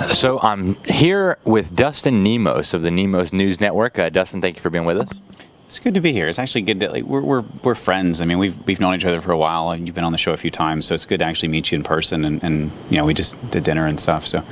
So I'm here with Dustin Nemos of the Nemos News Network. Dustin, thank you for being with us. It's good to be here. It's actually good to we're friends. I mean, we've known each other for a while, and you've been on the show a few times, so it's good to actually meet you in person. And we just did dinner and stuff, so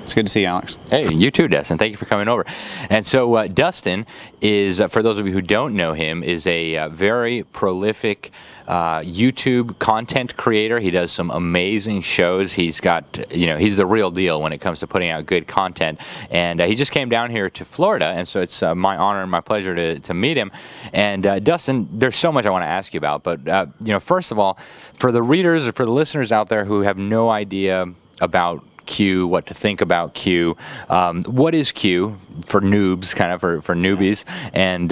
it's good to see you, Alex. Hey, you too, Dustin. Thank you for coming over. And so Dustin is, for those of you who don't know him, is a very prolific YouTube content creator. He does some amazing shows. He's got, he's the real deal when it comes to putting out good content. And he just came down here to Florida, and so it's my honor and my pleasure to meet him. And Dustin, there's so much I want to ask you about, but first of all, for the readers or for the listeners out there who have no idea about Q, what to think about Q, what is Q for noobs, kind of for newbies, and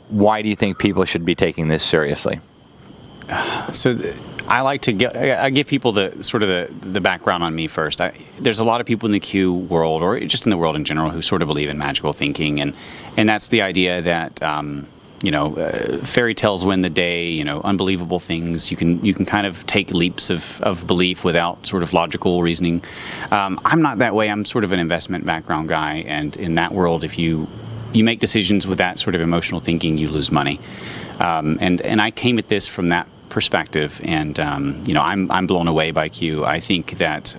why do you think people should be taking this seriously? So I give people the background on me first. There's a lot of people in the Q world, or just in the world in general, who sort of believe in magical thinking, and that's the idea that fairy tales win the day. Unbelievable things. You can kind of take leaps of belief without sort of logical reasoning. I'm not that way. I'm sort of an investment background guy, and in that world, if you make decisions with that sort of emotional thinking, you lose money. And I came at this from that perspective, and I'm blown away by Q. I think that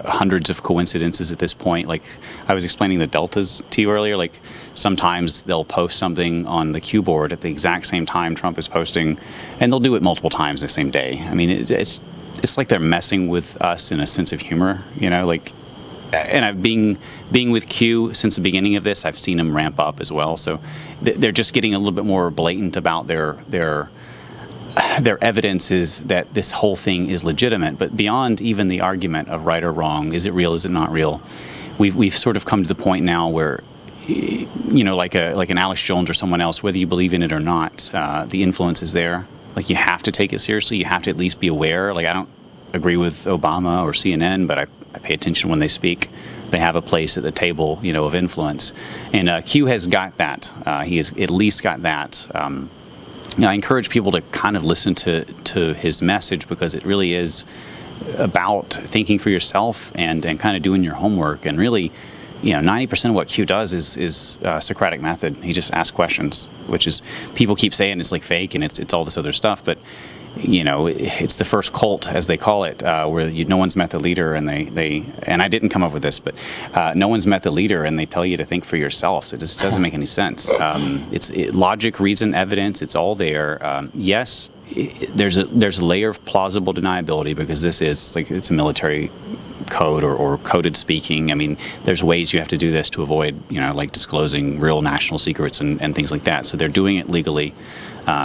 hundreds of coincidences at this point. Like I was explaining the deltas to you earlier. Like sometimes they'll post something on the Q board at the exact same time Trump is posting, and they'll do it multiple times the same day. I mean, it's like they're messing with us in a sense of humor. And I've been with Q since the beginning of this. I've seen them ramp up as well. So they're just getting a little bit more blatant about their evidence is that this whole thing is legitimate. But beyond even the argument of right or wrong, is it real, is it not real, we've sort of come to the point now where, like an Alex Jones or someone else, whether you believe in it or not, the influence is there. Like you have to take it seriously. You have to at least be aware. Like I don't agree with Obama or CNN, but I pay attention when they speak. They have a place at the table, of influence. And Q has got that. He has at least got that. I encourage people to kind of listen to his message, because it really is about thinking for yourself and kind of doing your homework. And really, 90% of what Q does is Socratic method. He just asks questions, which is, people keep saying it's like fake and it's all this other stuff, but it's the first cult, as they call it, where no one's met the leader, and and I didn't come up with this, but no one's met the leader, and they tell you to think for yourself. So it just doesn't make any sense. It's logic, reason, evidence. It's all there. Yes, there's a layer of plausible deniability, because this is it's a military code or coded speaking. I mean, there's ways you have to do this to avoid, like disclosing real national secrets and things like that. So they're doing it legally,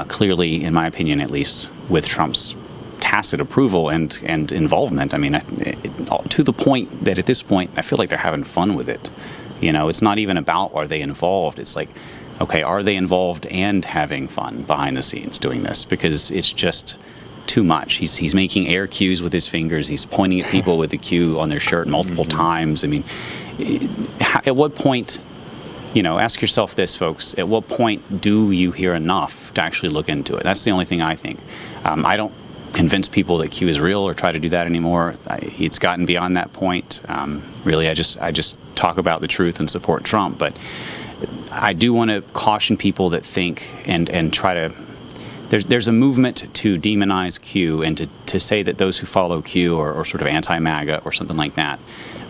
clearly, in my opinion, at least, with Trump's tacit approval and involvement. I mean, to the point that at this point, I feel like they're having fun with it. It's not even about are they involved. It's like, okay, are they involved and having fun behind the scenes doing this? Because it's just too much. He's making air cues with his fingers. He's pointing at people with the Q on their shirt multiple times. I mean, at what point, ask yourself this, folks, at what point do you hear enough to actually look into it? That's the only thing I think. I don't convince people that Q is real or try to do that anymore. It's gotten beyond that point. Really, I just talk about the truth and support Trump. But I do want to caution people that think and try to. There's a movement to demonize Q and to say that those who follow Q are sort of anti-MAGA or something like that.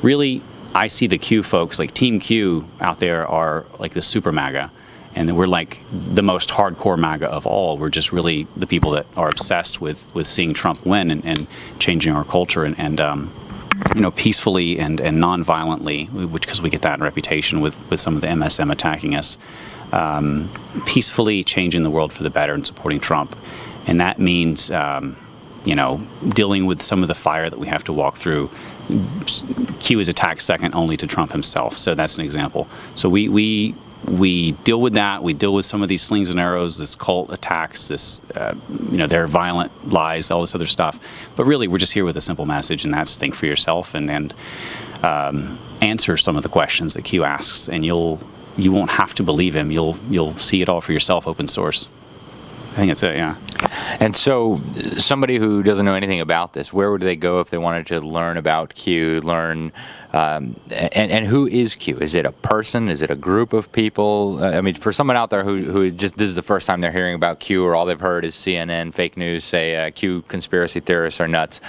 Really, I see the Q folks, like Team Q out there, are like the super MAGA, and we're like the most hardcore MAGA of all. We're just really the people that are obsessed with seeing Trump win and changing our culture and peacefully and non-violently, because we get that reputation with some of the MSM attacking us. Peacefully changing the world for the better and supporting Trump. And that means, dealing with some of the fire that we have to walk through. Q is attacked second only to Trump himself. So that's an example. So we deal with that. We deal with some of these slings and arrows, this cult attacks, this, their violent lies, all this other stuff. But really, we're just here with a simple message, and that's think for yourself and answer some of the questions that Q asks, and you won't have to believe him. You'll see it all for yourself, open source. think that's it, yeah. And so, somebody who doesn't know anything about this, where would they go if they wanted to learn about Q, and who is Q? Is it a person? Is it a group of people? I mean, for someone out there who just, this is the first time they're hearing about Q, or all they've heard is CNN, fake news, say Q conspiracy theorists are nuts.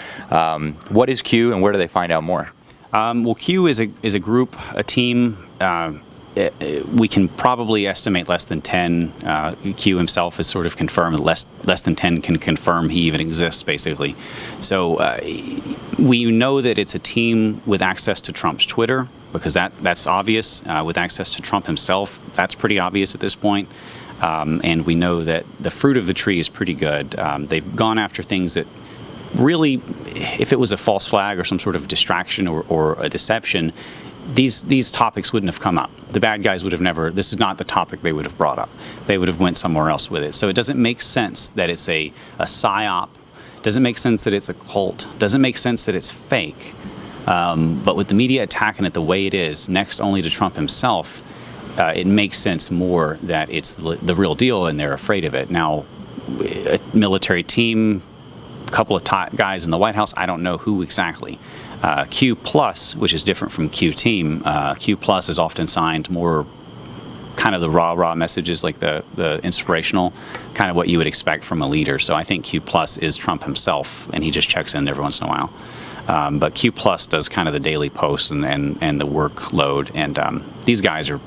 What is Q, and where do they find out more? Well, Q is a group, a team. We can probably estimate less than 10. Q himself has sort of confirmed that less than 10 can confirm he even exists, basically. So we know that it's a team with access to Trump's Twitter, because that's obvious. With access to Trump himself, that's pretty obvious at this point. And we know that the fruit of the tree is pretty good. They've gone after things that really, if it was a false flag or some sort of distraction or a deception, these topics wouldn't have come up. The bad guys would have never, this is not the topic they would have brought up. They would have went somewhere else with it. So it doesn't make sense that it's a psyop. Doesn't make sense that it's a cult. Doesn't make sense that it's fake. But with the media attacking it the way it is, next only to Trump himself, it makes sense more that it's the real deal and they're afraid of it. Now, a military team, a couple of guys in the White House, I don't know who exactly. Q Plus, which is different from Q Team, Q Plus is often signed more kind of the rah-rah messages, like the inspirational, kind of what you would expect from a leader. So I think Q Plus is Trump himself, and he just checks in every once in a while. But Q Plus does kind of the daily posts and the workload, and these guys are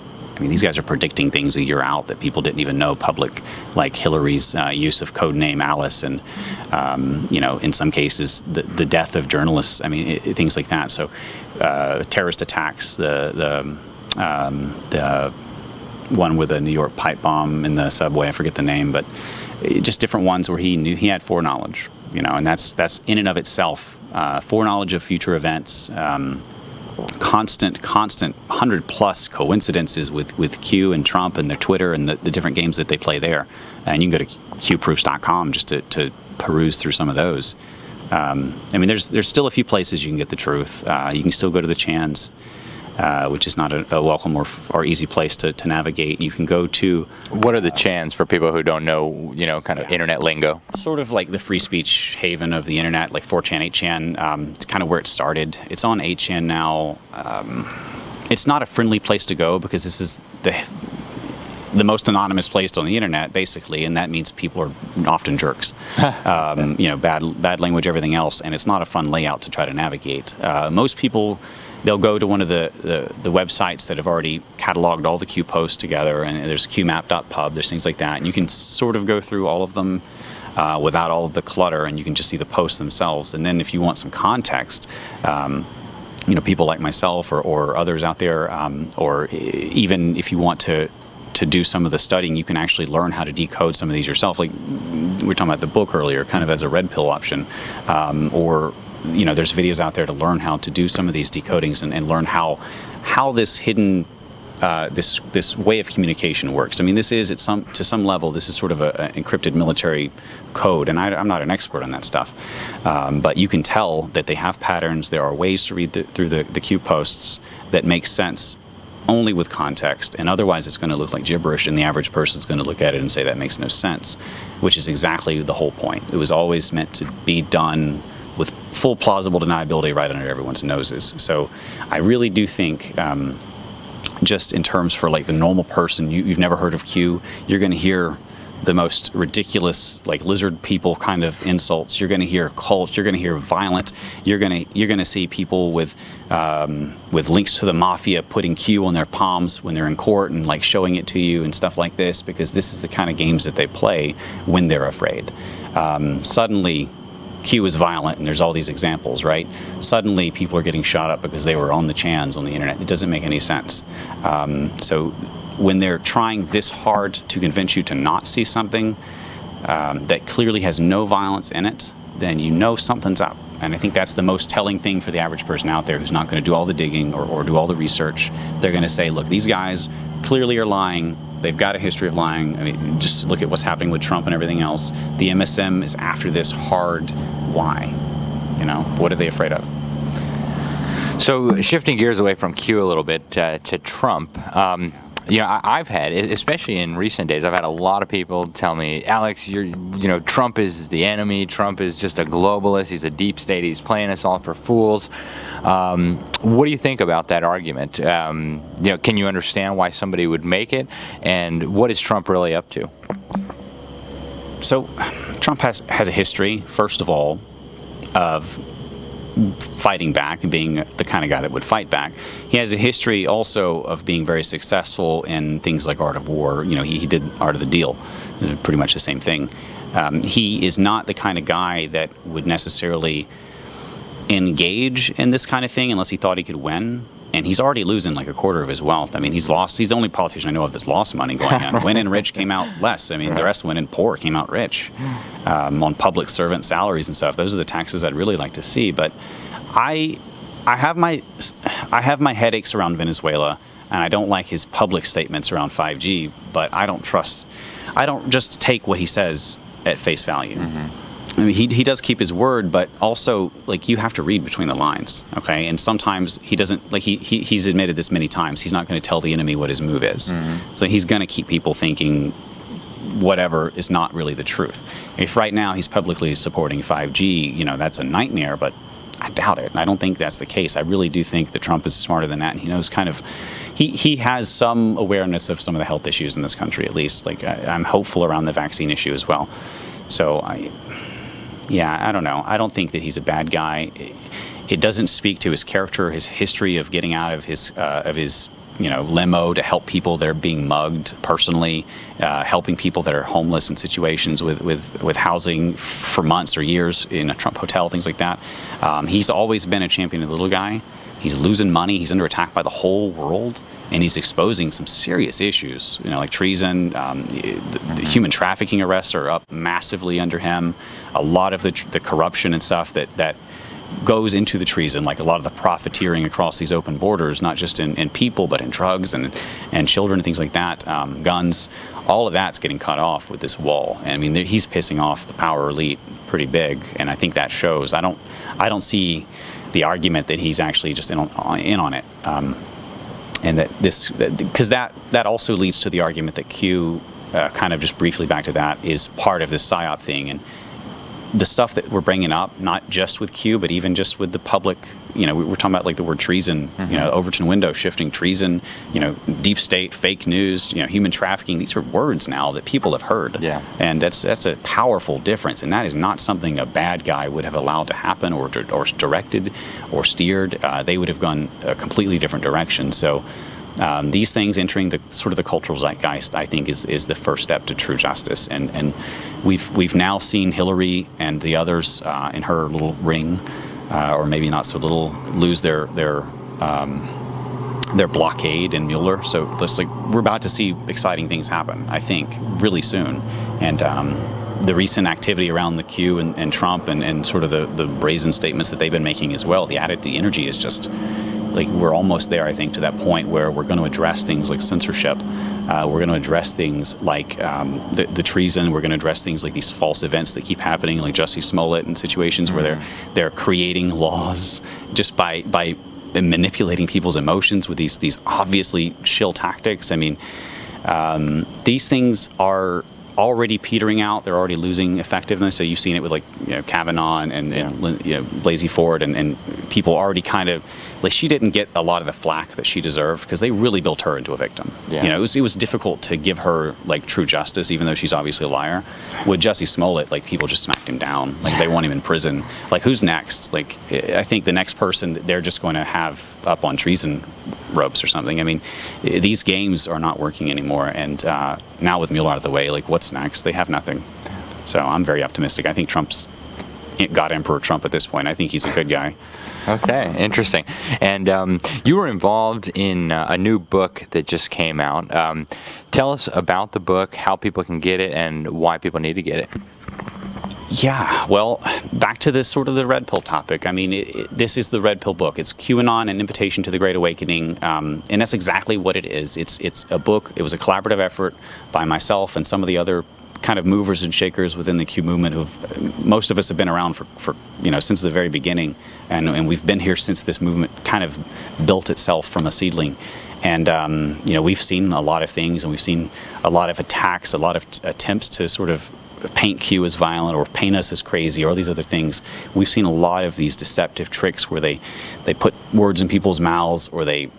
predicting things a year out that people didn't even know public, like Hillary's use of codename Alice, and in some cases the death of journalists. I mean, things like that. So terrorist attacks, the one with a New York pipe bomb in the subway, I forget the name, but just different ones where he knew he had foreknowledge. And that's in and of itself foreknowledge of future events. Constant 100+ coincidences with Q and Trump and their Twitter and the different games that they play there. And you can go to qproofs.com just to peruse through some of those. There's still a few places you can get the truth. You can still go to the Chans, which is not a welcome or easy place to navigate. You can go to... What are the Chans for people who don't know, kind of internet lingo? Sort of like the free speech haven of the internet, like 4chan, 8chan. It's kind of where it started. It's on 8chan now. It's not a friendly place to go because this is the most anonymous place on the internet, basically, and that means people are often jerks. Bad language, everything else, and it's not a fun layout to try to navigate. Most people... They'll go to one of the websites that have already cataloged all the Q posts together, and there's qmap.pub, there's things like that, and you can sort of go through all of them without all of the clutter, and you can just see the posts themselves. And then if you want some context, people like myself or others out there, or even if you want to do some of the studying, you can actually learn how to decode some of these yourself. Like we were talking about the book earlier, kind of as a red pill option, or there's videos out there to learn how to do some of these decodings and learn how this hidden this way of communication works. I mean, this is to some level, this is sort of an encrypted military code, and I'm not an expert on that stuff, but you can tell that they have patterns. There are ways to read through the Q posts that make sense only with context, and otherwise it's going to look like gibberish, and the average person's going to look at it and say that makes no sense, which is exactly the whole point. It was always meant to be done with full plausible deniability right under everyone's noses. So I really do think, just in terms for like the normal person, you've never heard of Q, you're going to hear the most ridiculous, like lizard people kind of insults. You're going to hear cults. You're going to hear violent. You're going to see people with links to the mafia putting Q on their palms when they're in court and like showing it to you and stuff like this, because this is the kind of games that they play when they're afraid. Suddenly, Q is violent, and there's all these examples, right? Suddenly, people are getting shot up because they were on the Chans on the internet. It doesn't make any sense. So when they're trying this hard to convince you to not see something that clearly has no violence in it, then you know something's up. And I think that's the most telling thing for the average person out there who's not going to do all the digging or do all the research. They're going to say, look, these guys clearly are lying. They've got a history of lying. I mean, just look at what's happening with Trump and everything else. The MSM is after this hard. Why? What are they afraid of? So shifting gears away from Q a little bit to Trump, I've had, especially in recent days, I've had a lot of people tell me, Alex, Trump is the enemy. Trump is just a globalist. He's a deep state. He's playing us all for fools. What do you think about that argument? Can you understand why somebody would make it? And what is Trump really up to? So Trump has a history, first of all, of fighting back and being the kind of guy that would fight back. He has a history also of being very successful in things like Art of War. He did Art of the Deal, pretty much the same thing. He is not the kind of guy that would necessarily engage in this kind of thing unless he thought he could win. And he's already losing like a quarter of his wealth. I mean, he's the only politician I know of that's lost money going on. Win in rich came out less. I mean, the rest win in poor came out rich on public servant salaries and stuff. Those are the taxes I'd really like to see. But I have my headaches around Venezuela, and I don't like his public statements around 5G. But I don't just take what he says at face value. Mm-hmm. I mean, he does keep his word, but also, like, you have to read between the lines, okay? And sometimes he doesn't, like, he's admitted this many times, he's not going to tell the enemy what his move is. Mm-hmm. So he's going to keep people thinking whatever is not really the truth. If right now he's publicly supporting 5G, that's a nightmare, but I doubt it. I don't think that's the case. I really do think that Trump is smarter than that, and he knows he has some awareness of some of the health issues in this country, at least. Like, I'm hopeful around the vaccine issue as well. So I don't know. I don't think that he's a bad guy. It doesn't speak to his character, his history of getting out of his limo to help people that are being mugged personally, helping people that are homeless in situations with housing for months or years in a Trump hotel, things like that. He's always been a champion of the little guy. He's losing money. He's under attack by the whole world, and he's exposing some serious issues, like treason. The human trafficking arrests are up massively under him. A lot of the corruption and stuff that goes into the treason, like a lot of the profiteering across these open borders, not just in people, but in drugs and children and things like that, guns. All of that's getting cut off with this wall. And I mean, he's pissing off the power elite pretty big, and I think that shows. I don't see the argument that he's actually just in on it. And that because that also leads to the argument that Q, kind of just briefly back to that, is part of this PSYOP thing. And the stuff that we're bringing up, not just with Q, but even just with the public, we're talking about like the word treason, Overton window shifting, treason, deep state, fake news, human trafficking. These are words now that people have heard. Yeah. And that's a powerful difference. And that is not something a bad guy would have allowed to happen or directed or steered. They would have gone a completely different direction. So these things entering the sort of the cultural zeitgeist, I think, is the first step to true justice. And we've now seen Hillary and the others in her little ring, or maybe not so little, lose their blockade in Mueller. So we're about to see exciting things happen, I think, really soon. And the recent activity around the Q and Trump and sort of the brazen statements that they've been making as well, the energy is just, like, we're almost there, I think, to that point where we're going to address things like censorship. We're going to address things like the treason. We're going to address things like these false events that keep happening, like Jussie Smollett, and situations where they're creating laws just by manipulating people's emotions with these obviously shill tactics. I mean, these things are already petering out. They're already losing effectiveness. So you've seen it with Kavanaugh and Blasey Ford and people already kind of, like, she didn't get a lot of the flack that she deserved because they really built her into a victim. Yeah. It was difficult to give her like true justice, even though she's obviously a liar. With Jussie Smollett, like, people just smacked him down. Like, they want him in prison. Like, who's next? Like, I think the next person that they're just going to have up on treason ropes or something. I mean, these games are not working anymore. And now with Mueller out of the way, like, what's next? They have nothing. So I'm very optimistic. I think Trump's got Emperor Trump at this point. I think he's a good guy. Okay, interesting. And you were involved in a new book that just came out. Tell us about the book, how people can get it, and why people need to get it. Yeah, well, back to this sort of the red pill topic. I mean, this is the red pill book. It's QAnon, an invitation to the Great Awakening, and that's exactly what it is. It's a book. It was a collaborative effort by myself and some of the other kind of movers and shakers within the Q movement. Most of us have been around for since the very beginning, and we've been here since this movement kind of built itself from a seedling. And we've seen a lot of things, and we've seen a lot of attacks, a lot of attempts to sort of paint Q as violent or paint us as crazy or all these other things. We've seen a lot of these deceptive tricks where they put words in people's mouths, or they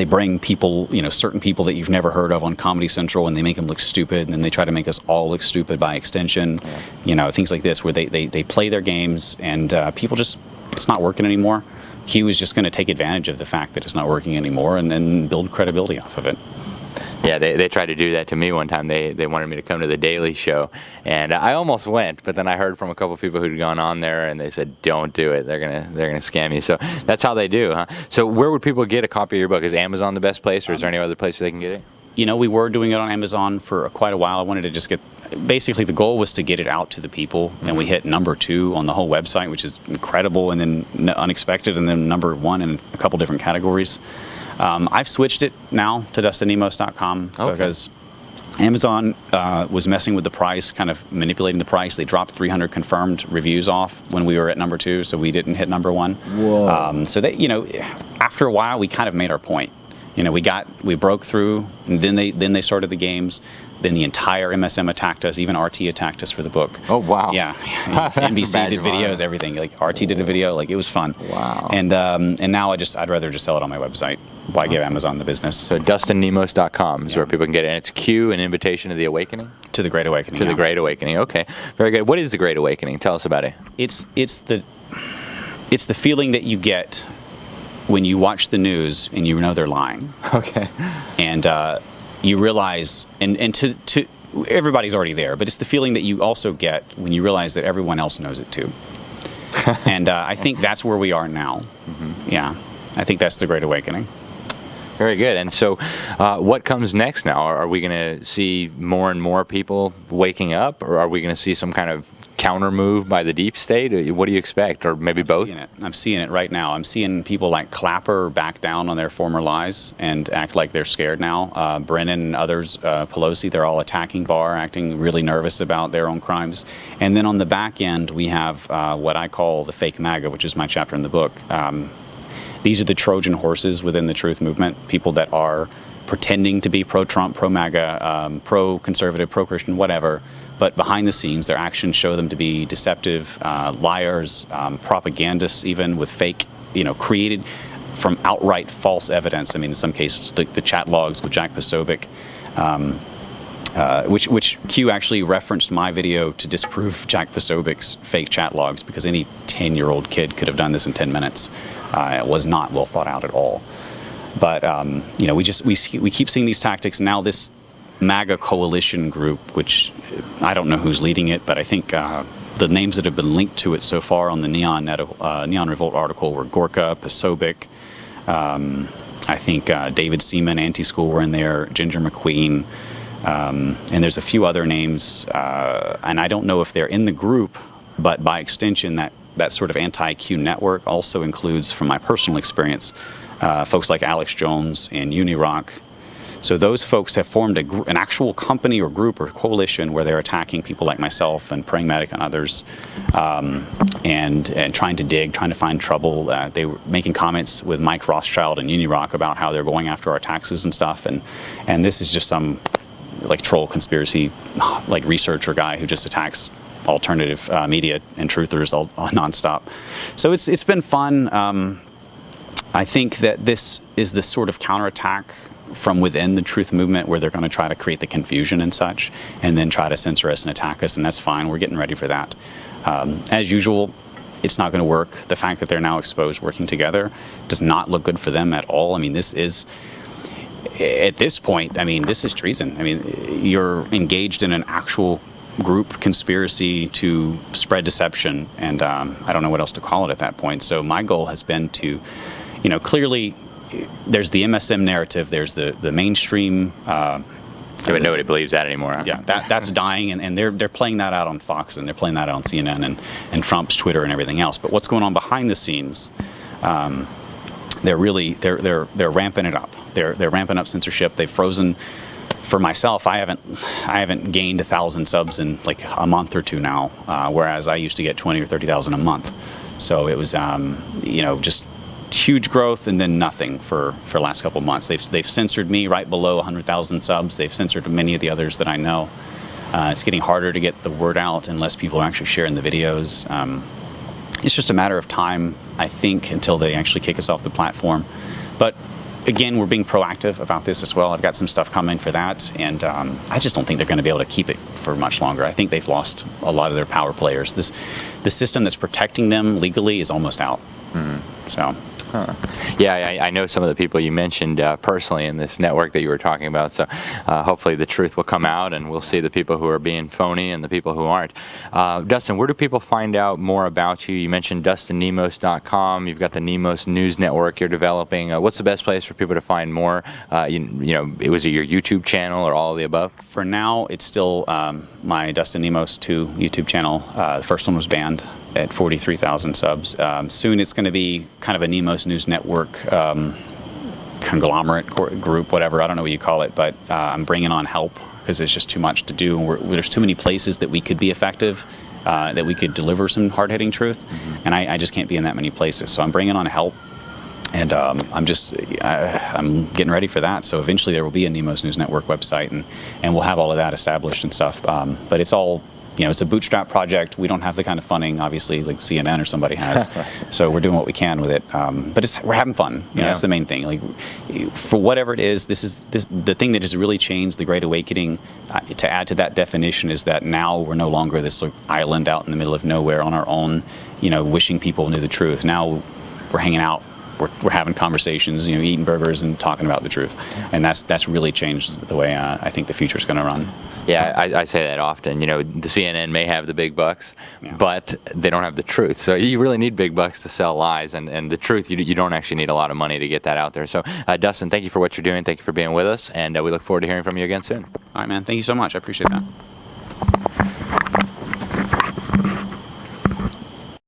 bring people, certain people that you've never heard of on Comedy Central, and they make them look stupid, and then they try to make us all look stupid by extension. Yeah. Things like this where they play their games, and people just, it's not working anymore. Q is just going to take advantage of the fact that it's not working anymore and then build credibility off of it. Yeah, they tried to do that to me one time. They wanted me to come to the Daily Show, and I almost went, but then I heard from a couple of people who'd gone on there, and they said, "Don't do it. They're gonna scam you." So that's how they do, huh? So where would people get a copy of your book? Is Amazon the best place, or is there any other place where they can get it? We were doing it on Amazon for quite a while. I wanted to just basically the goal was to get it out to the people, and we hit number 2 on the whole website, which is incredible, and then unexpected, and then number 1 in a couple different categories. I've switched it now to DustinNemos.com because Amazon was messing with the price, kind of manipulating the price. They dropped 300 confirmed reviews off when we were at number 2, so we didn't hit number 1. Whoa. So they, after a while, we kind of made our point. We broke through, and then they started the games. Then the entire MSM attacked us. Even RT attacked us for the book. Oh, wow. Yeah. NBC did videos, everything. Like RT did a video. Like, it was fun. Wow. And now I'd rather just sell it on my website. Why give Amazon the business? So DustinNemos.com is where people can get it. And it's Q, an invitation to the awakening? To the Great Awakening. To the Great Awakening. Okay. Very good. What is the Great Awakening? Tell us about it. It's the feeling that you get when you watch the news and you know they're lying. Okay. And you realize, and to everybody's already there, but it's the feeling that you also get when you realize that everyone else knows it too. And I think that's where we are now. Mm-hmm. Yeah, I think that's the Great Awakening. Very good. And so what comes next now? Are we going to see more and more people waking up, or are we going to see some kind of counter move by the deep state? What do you expect? Or maybe both? I'm seeing it right now. I'm seeing people like Clapper back down on their former lies and act like they're scared now. Brennan and others, Pelosi, they're all attacking Barr, acting really nervous about their own crimes. And then on the back end, we have what I call the fake MAGA, which is my chapter in the book. These are the Trojan horses within the truth movement, people that are pretending to be pro-Trump, pro-MAGA, pro-conservative, pro-Christian, whatever, but behind the scenes, their actions show them to be deceptive, liars, propagandists, even with fake, created from outright false evidence. I mean, in some cases, the chat logs with Jack Posobiec, which Q actually referenced my video to disprove Jack Posobiec's fake chat logs, because any 10-year-old kid could have done this in 10 minutes. It was not well thought out at all. But we keep seeing these tactics. Now this MAGA coalition group, which I don't know who's leading it, but I think the names that have been linked to it so far on the Neon Revolt article were Gorka, Posobiec, I think David Seaman, Anti-School were in there, Ginger McQueen, and there's a few other names, and I don't know if they're in the group, but by extension, that sort of anti-Q network also includes, from my personal experience, folks like Alex Jones and Unirock. So those folks have formed an actual company or group or coalition where they're attacking people like myself and Praying Medic and others, and trying to find trouble. They were making comments with Mike Rothschild and Unirock about how they're going after our taxes and stuff. And this is just some like troll conspiracy like researcher guy who just attacks alternative media and truthers all nonstop. So it's been fun. I think that this is the sort of counterattack from within the truth movement where they're going to try to create the confusion and such, and then try to censor us and attack us, and that's fine. We're getting ready for that. As usual, it's not going to work. The fact that they're now exposed working together does not look good for them at all. I mean, this is, at this point, this is treason. You're engaged in an actual group conspiracy to spread deception, and I don't know what else to call it at that point. So my goal has been to, clearly there's the MSM narrative, there's the mainstream. But nobody believes that anymore. Huh? Yeah, that's dying, and they're playing that out on Fox, and they're playing that out on CNN and Trump's Twitter and everything else. But what's going on behind the scenes? They're ramping it up. They're ramping up censorship. They've frozen. For myself, I haven't gained 1,000 subs in like a month or two now, whereas I used to get 20 or 30,000 a month. So it was, just huge growth and then nothing for the last couple of months. They've censored me right below 100,000 subs. They've censored many of the others that I know. It's getting harder to get the word out unless people are actually sharing the videos. It's just a matter of time, I think, until they actually kick us off the platform. But again, we're being proactive about this as well. I've got some stuff coming for that, and I just don't think they're going to be able to keep it for much longer. I think they've lost a lot of their power players. The system that's protecting them legally is almost out. So. Yeah, I know some of the people you mentioned personally in this network that you were talking about, so hopefully the truth will come out and we'll see the people who are being phony and the people who aren't. Dustin, where do people find out more about you? You mentioned DustinNemos.com. You've got the Nemos News Network you're developing. What's the best place for people to find more? Was it your YouTube channel or all of the above? For now, it's still my Dustin Nemos 2 YouTube channel. The first one was banned at 43,000 subs. Soon it's going to be kind of a Nemos News Network conglomerate group, whatever, I don't know what you call it, but I'm bringing on help because there's just too much to do. There's too many places that we could be effective, that we could deliver some hard-hitting truth, and I just can't be in that many places. So I'm bringing on help, and I'm getting ready for that. So eventually there will be a Nemos News Network website, and we'll have all of that established and stuff. But it's all, it's a bootstrap project. We don't have the kind of funding, obviously, like CNN or somebody has. So we're doing what we can with it. But we're having fun. That's the main thing. Like, for whatever it is, the thing that has really changed the Great Awakening. To add to that definition is that now we're no longer this island out in the middle of nowhere on our own, wishing people knew the truth. Now we're hanging out. We're having conversations, eating burgers and talking about the truth, and that's really changed the way I think the future is going to run. Yeah, I say that often. The CNN may have the big bucks, but they don't have the truth. So you really need big bucks to sell lies, and the truth, you don't actually need a lot of money to get that out there. So, Dustin, thank you for what you're doing. Thank you for being with us, and we look forward to hearing from you again soon. All right, man. Thank you so much. I appreciate that.